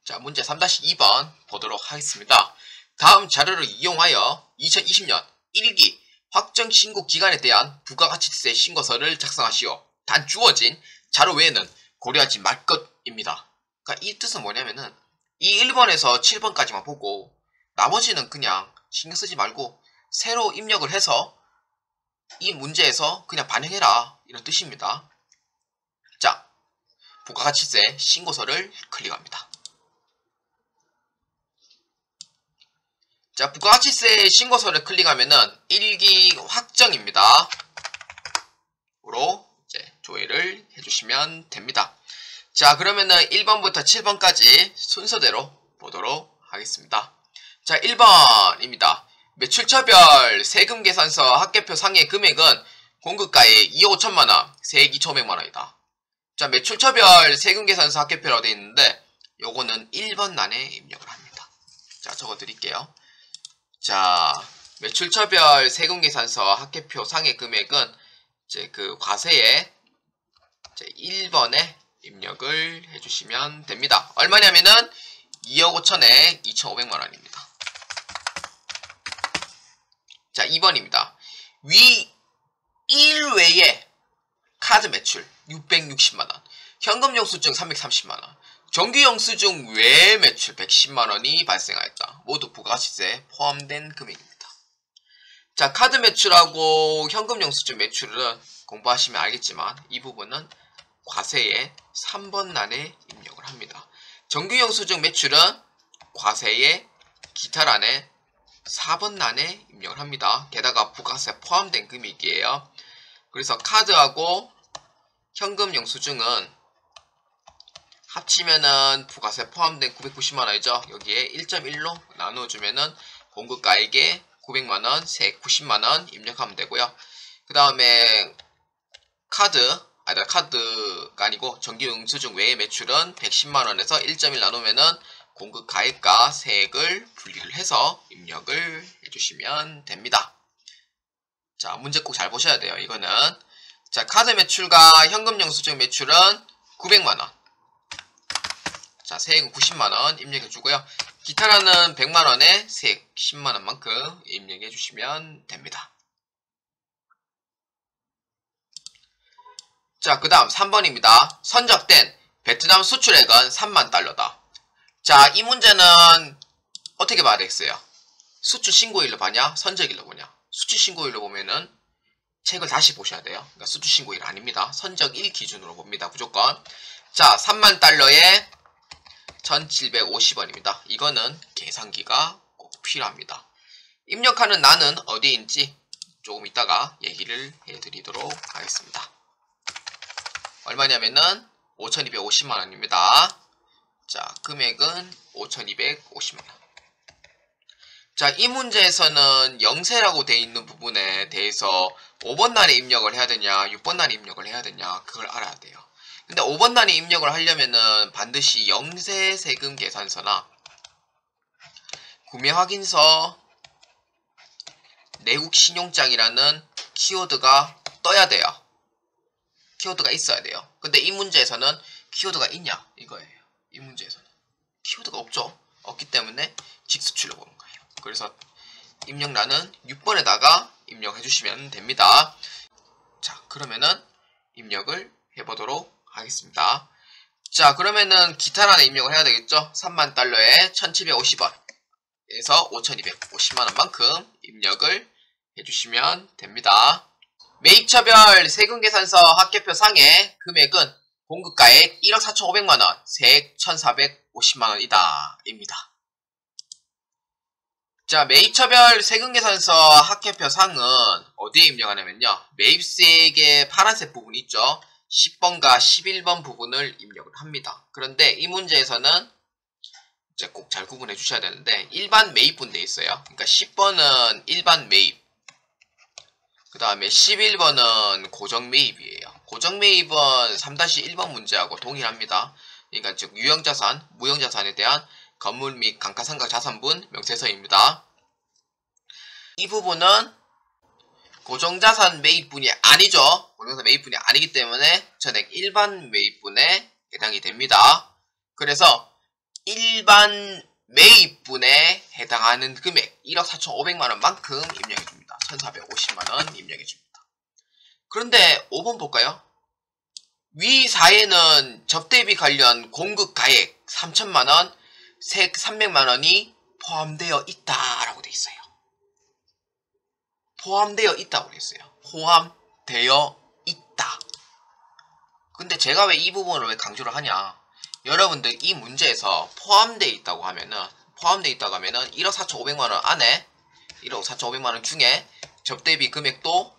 자, 문제 3-2번 보도록 하겠습니다. 다음 자료를 이용하여 2020년 1기 확정신고 기간에 대한 부가가치세 신고서를 작성하시오. 단 주어진 자료 외에는 고려하지 말 것입니다. 그러니까 이 뜻은 뭐냐면은 이 1번에서 7번까지만 보고 나머지는 그냥 신경 쓰지 말고 새로 입력을 해서 이 문제에서 그냥 반영해라, 이런 뜻입니다. 자, 부가가치세 신고서를 클릭합니다. 자, 부가가치세 신고서를 클릭하면은 1기 확정입니다. 로 이제 조회를 해주시면 됩니다. 자, 그러면은 1번부터 7번까지 순서대로 보도록 하겠습니다. 자, 1번입니다. 매출처별 세금계산서 합계표 상해 금액은 공급가액 2억 5천만원, 세액 2,500만원이다. 자, 매출처별 세금계산서 합계표라고 되어 있는데 요거는 1번란에 입력을 합니다. 자, 적어 드릴게요. 자, 매출처별 세금계산서 합계표 상해 금액은 이제 그 과세에 이제 1번에 입력을 해주시면 됩니다. 얼마냐면은 2억 5천에 2,500만원입니다. 자, 2번입니다. 위 1외에 카드 매출 660만원, 현금 영수증 330만원, 정규 영수증 외 매출 110만원이 발생하였다. 모두 부가가치세 포함된 금액입니다. 자, 카드 매출하고 현금 영수증 매출은 공부하시면 알겠지만 이 부분은 과세의 3번 란에 입력을 합니다. 정규 영수증 매출은 과세의 기타 란에 4번 란에 입력을 합니다. 게다가 부가세 포함된 금액이에요. 그래서 카드하고 현금 영수증은 합치면은 부가세 포함된 990만원이죠. 여기에 1.1로 나눠주면은 공급가액에 900만원, 세액 90만원 입력하면 되고요. 그 다음에 카드가 아니고 정기 영수증 외의 매출은 110만원에서 1.1 나누면은 공급가액과 세액을 분리를 해서 입력을 해주시면 됩니다. 자, 문제 꼭 잘 보셔야 돼요. 이거는. 자, 카드 매출과 현금 영수증 매출은 900만원. 자, 세액은 90만원 입력해주고요. 기타라는 100만원에 세액 10만원만큼 입력해주시면 됩니다. 자, 그 다음 3번입니다. 선적된 베트남 수출액은 3만 달러다. 자, 이 문제는 어떻게 봐야 되겠어요? 수출 신고일로 봐냐? 선적일로 보냐? 수출 신고일로 보면은 책을 다시 보셔야 돼요. 그러니까 수출 신고일 아닙니다. 선적일 기준으로 봅니다. 무조건. 자, 3만 달러에 1750원입니다. 이거는 계산기가 꼭 필요합니다. 입력하는 난은 어디인지 조금 이따가 얘기를 해드리도록 하겠습니다. 얼마냐면은 5250만원입니다. 자, 금액은 5250만원. 자, 이 문제에서는 영세라고 되어 있는 부분에 대해서 5번 날에 입력을 해야 되냐 6번 날에 입력을 해야 되냐 그걸 알아야 돼요. 근데 5번 날에 입력을 하려면은 반드시 영세 세금 계산서나 구매 확인서, 내국 신용장이라는 키워드가 떠야 돼요. 키워드가 있어야 돼요. 근데 이 문제에서는 키워드가 있냐 이거예요. 이 문제에서는 키워드가 없죠. 없기 때문에 직수출로 보는 거예요. 그래서 입력란은 6번에다가 입력해 주시면 됩니다. 자, 그러면은 입력을 해보도록 하겠습니다. 자, 그러면은 기타란에 입력을 해야 되겠죠. 3만 달러에 1750원에서 5250만원만큼 입력을 해주시면 됩니다. 매입처별 세금계산서 합계표 상의 금액은 공급가액 1억 4,500만원, 세액 1,450만원이다 입니다. 자, 매입처별 세금계산서 합계표 상은 어디에 입력하냐면요, 매입세액의 파란색 부분 있죠. 10번과 11번 부분을 입력을 합니다. 그런데 이 문제에서는 이제 꼭 잘 구분해 주셔야 되는데 일반 매입분 돼 있어요. 그러니까 10번은 일반 매입, 그 다음에 11번은 고정 매입이에요. 고정 매입은 3-1번 문제하고 동일합니다. 그러니까 즉 유형자산, 무형자산에 대한 건물 및 감가상각 자산분 명세서입니다. 이 부분은 고정자산 매입분이 아니죠. 고정자산 매입분이 아니기 때문에 전액 일반 매입분에 해당이 됩니다. 그래서 일반 매입분에 해당하는 금액 1억 4,500만원만큼 입력해줍니다. 1,450만원 입력해줍니다. 그런데 5번 볼까요? 위 사에는 접대비 관련 공급가액 3,000만원, 세액 300만원이 포함되어 있다라고 되어 있어요. 포함되어 있다고 되어 있어요. 포함되어 있다. 근데 제가 왜 이 부분을 왜 강조를 하냐? 여러분들 이 문제에서 포함되어 있다고 하면은 1억 4,500만원 안에 1억 4,500만원 중에 접대비 금액도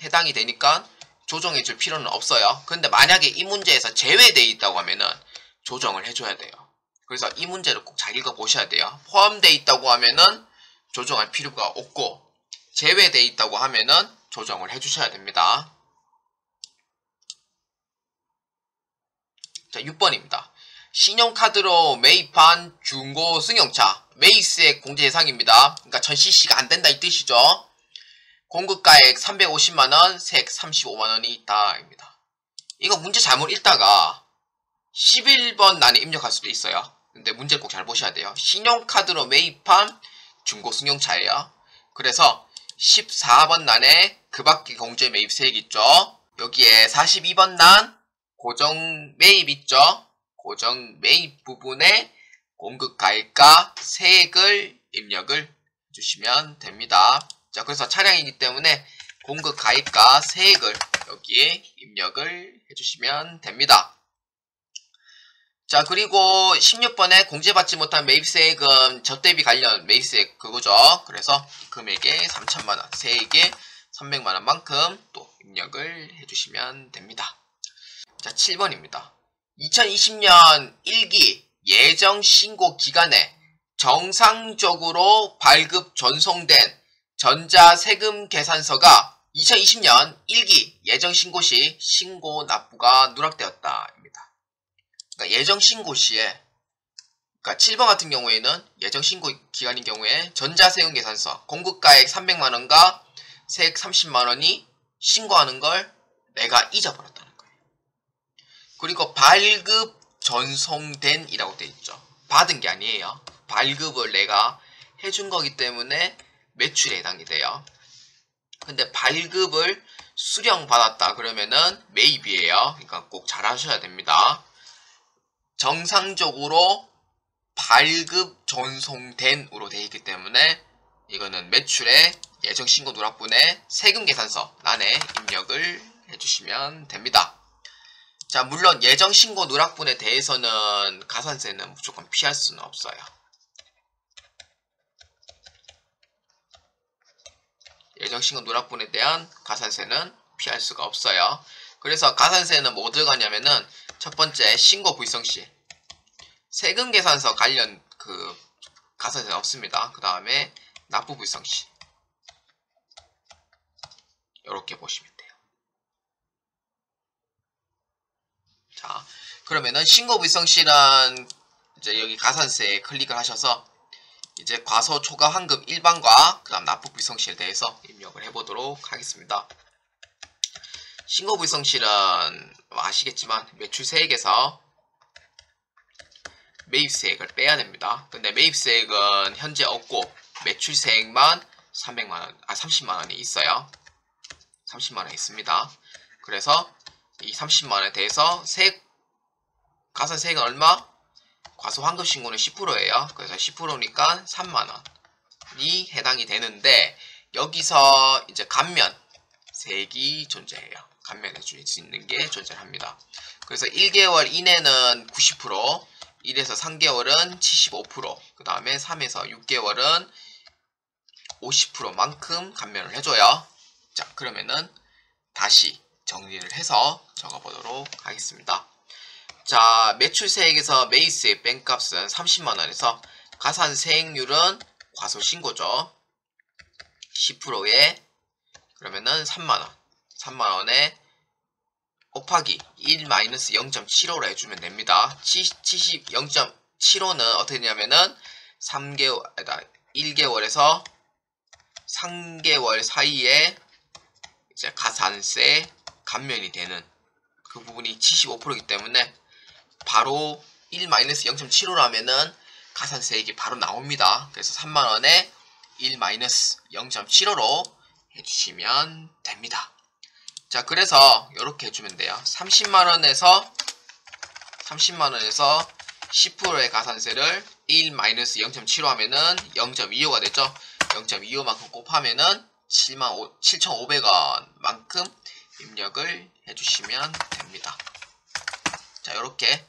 해당이 되니까 조정해 줄 필요는 없어요. 근데 만약에 이 문제에서 제외되어 있다고 하면은 조정을 해줘야 돼요. 그래서 이 문제를 꼭 잘 읽어보셔야 돼요. 포함되어 있다고 하면은 조정할 필요가 없고 제외되어 있다고 하면은 조정을 해주셔야 됩니다. 자, 6번입니다. 신용카드로 매입한 중고 승용차 매입세액 공제 대상입니다. 그러니까 1000cc가 안 된다 이 뜻이죠. 공급가액 350만원, 세액 35만원이 있다입니다. 이거 문제 잘못 읽다가 11번 난에 입력할 수도 있어요. 근데 문제를 꼭 잘 보셔야 돼요. 신용카드로 매입한 중고 승용차예요. 그래서 14번 난에 그 밖의 공제 매입세액 있죠. 여기에 42번 난 고정 매입 있죠. 고정 매입 부분에 공급가액과 세액을 입력을 해주시면 됩니다. 자, 그래서 차량이기 때문에 공급가액과 세액을 여기에 입력을 해주시면 됩니다. 자, 그리고 16번에 공제받지 못한 매입세액은 접대비 관련 매입세액 그거죠. 그래서 금액의 3,000만원, 세액의 300만원만큼 또 입력을 해주시면 됩니다. 자, 7번입니다. 2020년 1기 예정신고 기간에 정상적으로 발급 전송된 전자세금 계산서가 2020년 1기 예정신고 시 신고 납부가 누락되었다 입니다. 그러니까 예정신고 시에, 그러니까 7번 같은 경우에는 예정신고 기간인 경우에 전자세금 계산서 공급가액 300만원과 세액 30만원이 신고하는 걸 내가 잊어버렸다는 거예요. 그리고 발급 전송된 이라고 되어 있죠. 받은 게 아니에요. 발급을 내가 해준 거기 때문에 매출에 해당이 돼요. 근데 발급을 수령받았다 그러면은 매입이에요. 그러니까 꼭 잘 하셔야 됩니다. 정상적으로 발급 전송된으로 되어 있기 때문에 이거는 매출의 예정신고 누락분의 세금 계산서 란에 입력을 해주시면 됩니다. 자, 물론 예정신고 누락분에 대해서는 가산세는 무조건 피할 수는 없어요. 예정신고 누락분에 대한 가산세는 피할 수가 없어요. 그래서 가산세는 뭐 들어가냐면은 첫 번째 신고 불성시 세금 계산서 관련 그 가산세는 없습니다. 그 다음에 납부 불성시 이렇게 보시면 돼요. 자, 그러면은 신고 불성시는 이제 여기 가산세에 클릭을 하셔서 이제 과소 초과 환급 일반과 그 다음 납부 불성실에 대해서 입력을 해보도록 하겠습니다. 신고 불성실은 아시겠지만 매출세액에서 매입세액을 빼야 됩니다. 근데 매입세액은 현재 없고 매출세액만 30만원이 있어요. 30만원 있습니다. 그래서 이 30만원에 대해서 가산세액은 얼마? 과소 환급 신고는 10%예요. 그래서 10%니까 3만원이 해당이 되는데 여기서 이제 감면세액이 존재해요. 감면해 줄 수 있는 게 존재합니다. 그래서 1개월 이내는 90%, 1에서 3개월은 75%, 그 다음에 3에서 6개월은 50%만큼 감면을 해줘요. 자, 그러면은 다시 정리를 해서 적어보도록 하겠습니다. 자, 매출세액에서 매입세액 뺀 값은 30만원에서 가산세액률은 과소신고죠. 10%에 그러면은 3만원. 3만원에 곱하기 1-0.75로 해주면 됩니다. 0.75는 어떻게 되냐면은 1개월에서 3개월 사이에 이제 가산세 감면이 되는 그 부분이 75%이기 때문에 바로 1-0.75로 하면은 가산세액이 바로 나옵니다. 그래서 3만원에 1-0.75로 해주시면 됩니다. 자, 그래서 이렇게 해주면 돼요. 30만원에서 10%의 가산세를 1-0.75 하면은 0.25가 되죠. 0.25만큼 곱하면은 7,500원만큼 입력을 해주시면 됩니다. 자, 이렇게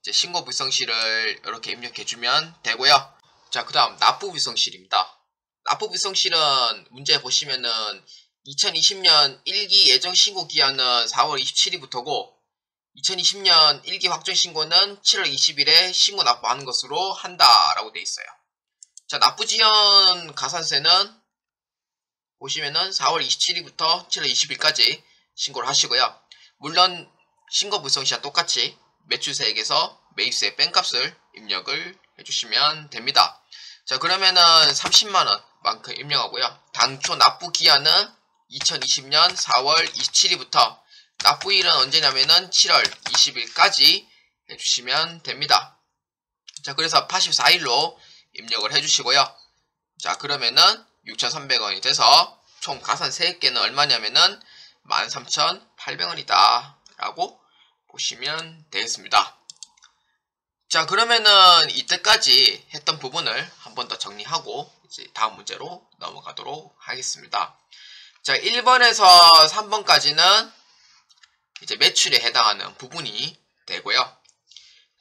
이제 신고 불성실을 이렇게 입력해주면 되고요. 자, 그 다음 납부 불성실입니다. 납부 불성실은 문제 보시면은 2020년 1기 예정 신고 기한은 4월 27일부터고 2020년 1기 확정 신고는 7월 20일에 신고 납부하는 것으로 한다라고 되어 있어요. 자, 납부 지연 가산세는 보시면은 4월 27일부터 7월 20일까지 신고를 하시고요. 물론 신고 불성시와 똑같이 매출세액에서 매입세 뺀값을 입력을 해주시면 됩니다. 자, 그러면은 30만원만큼 입력하고요. 당초 납부 기한은 2020년 4월 27일부터 납부일은 언제냐면은 7월 20일까지 해주시면 됩니다. 자, 그래서 84일로 입력을 해주시고요. 자, 그러면은 6,300원이 돼서 총 가산세액계는 얼마냐면은 13,800원이다 라고 보시면 되겠습니다. 자, 그러면은 이때까지 했던 부분을 한 번 더 정리하고 이제 다음 문제로 넘어가도록 하겠습니다. 자, 1번에서 3번까지는 이제 매출에 해당하는 부분이 되고요.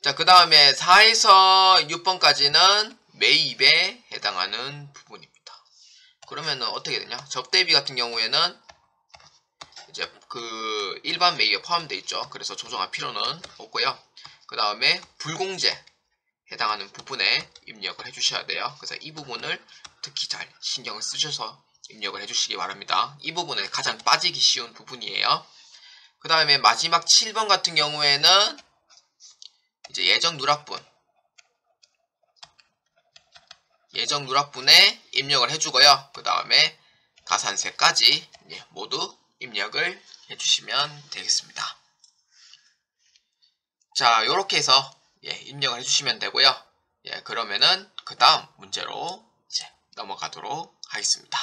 자, 그 다음에 4에서 6번까지는 매입에 해당하는 부분입니다. 그러면은 어떻게 되냐? 접대비 같은 경우에는 이제 그 일반 매입에 포함되어 있죠. 그래서 조정할 필요는 없고요. 그 다음에 불공제 해당하는 부분에 입력을 해주셔야 돼요. 그래서 이 부분을 특히 잘 신경을 쓰셔서 입력을 해주시기 바랍니다. 이 부분은 가장 빠지기 쉬운 부분이에요. 그 다음에 마지막 7번 같은 경우에는 이제 예정 누락분에 입력을 해주고요. 그 다음에 가산세까지 모두 입력을 해주시면 되겠습니다. 자, 이렇게 해서 입력을 해주시면 되고요. 그러면은 그 다음 문제로 이제 넘어가도록 하겠습니다.